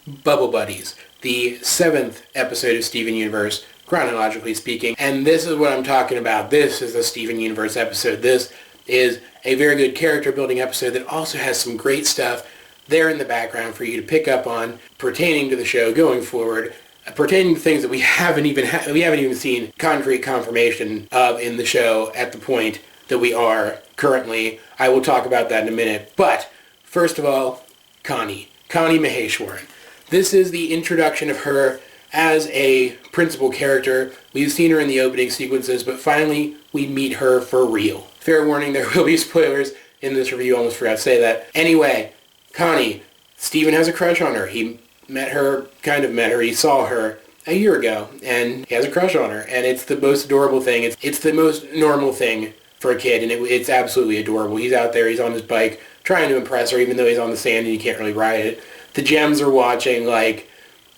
Bubble Buddies, the 7th episode of Steven Universe, chronologically speaking. And this is what I'm talking about. This is the Steven Universe episode. This is a very good character building episode that also has some great stuff there in the background for you to pick up on pertaining to the show going forward, pertaining to things that we haven't even seen concrete confirmation of in the show at the point that we are currently. I will talk about that in a minute. But first of all, Connie Maheshwaran. This is the introduction of her as a principal character. We've seen her in the opening sequences, but finally we meet her for real. Fair warning, there will be spoilers in this review. Almost forgot to say that. Anyway, Connie, Steven has a crush on her. He saw her a year ago, and he has a crush on her. And it's the most adorable thing. It's the most normal thing for a kid, and it's absolutely adorable. He's out there, he's on his bike, trying to impress her, even though he's on the sand and he can't really ride it. The Gems are watching like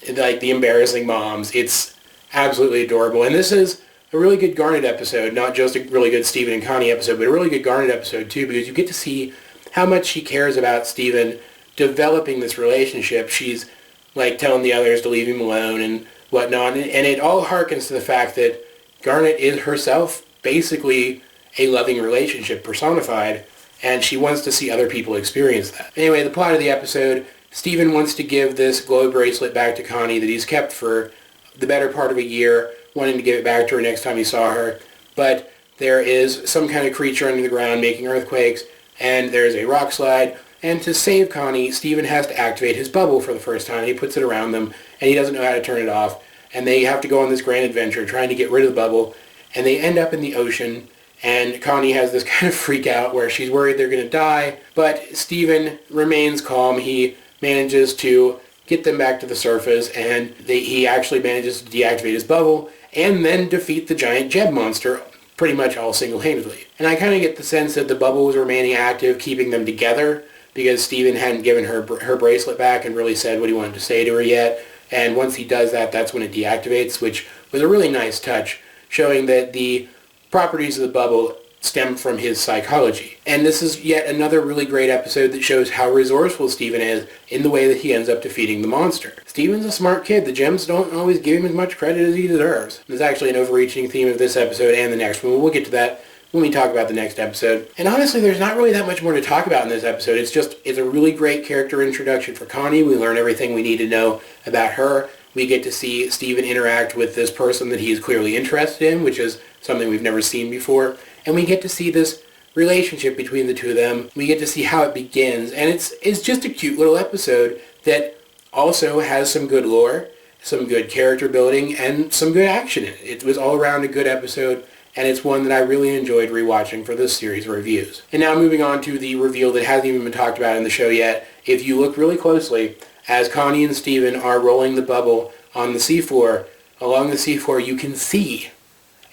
the embarrassing moms. It's absolutely adorable. And this is a really good Garnet episode, not just a really good Steven and Connie episode, but a really good Garnet episode too, because you get to see how much she cares about Steven developing this relationship. She's like telling the others to leave him alone and whatnot. And it all harkens to the fact that Garnet is herself basically a loving relationship personified, and she wants to see other people experience that. Anyway, the plot of the episode, Steven wants to give this glow bracelet back to Connie that he's kept for the better part of a year, wanting to give it back to her next time he saw her. But there is some kind of creature under the ground making earthquakes, and there's a rock slide, and to save Connie, Steven has to activate his bubble for the first time. He puts it around them, and he doesn't know how to turn it off, and they have to go on this grand adventure trying to get rid of the bubble, and they end up in the ocean, and Connie has this kind of freak out where she's worried they're going to die, but Steven remains calm. He manages to get them back to the surface, and he actually manages to deactivate his bubble and then defeat the giant Jeb monster pretty much all single-handedly. And I kind of get the sense that the bubble was remaining active, keeping them together, because Steven hadn't given her bracelet back and really said what he wanted to say to her yet. And once he does that, that's when it deactivates, which was a really nice touch, showing that the properties of the bubble stem from his psychology. And this is yet another really great episode that shows how resourceful Steven is in the way that he ends up defeating the monster. Steven's a smart kid. The Gems don't always give him as much credit as he deserves. There's actually an overreaching theme of this episode and the next one. We'll get to that when we talk about the next episode. And honestly, there's not really that much more to talk about in this episode. It's a really great character introduction for Connie. We learn everything we need to know about her. We get to see Steven interact with this person that he is clearly interested in, which is something we've never seen before. And we get to see this relationship between the two of them. We get to see how it begins. And it's just a cute little episode that also has some good lore, some good character building, and some good action in it. It was all around a good episode, and it's one that I really enjoyed rewatching for this series of reviews. And now moving on to the reveal that hasn't even been talked about in the show yet. If you look really closely, as Connie and Steven are rolling the bubble on the seafloor, along the seafloor, you can see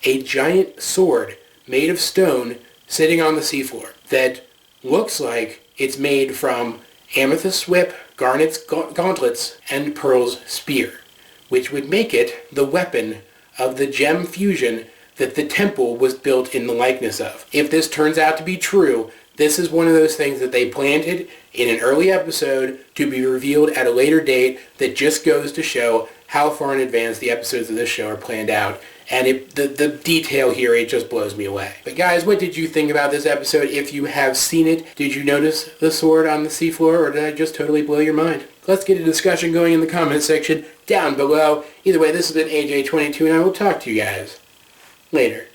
a giant sword made of stone sitting on the seafloor that looks like it's made from Amethyst's whip, Garnet's gauntlets, and Pearl's spear, which would make it the weapon of the gem fusion that the temple was built in the likeness of. If this turns out to be true, this is one of those things that they planted in an early episode to be revealed at a later date that just goes to show how far in advance the episodes of this show are planned out. And the detail here, it just blows me away. But guys, what did you think about this episode? If you have seen it, did you notice the sword on the seafloor, or did I just totally blow your mind? Let's get a discussion going in the comment section down below. Either way, this has been AJ22, and I will talk to you guys later.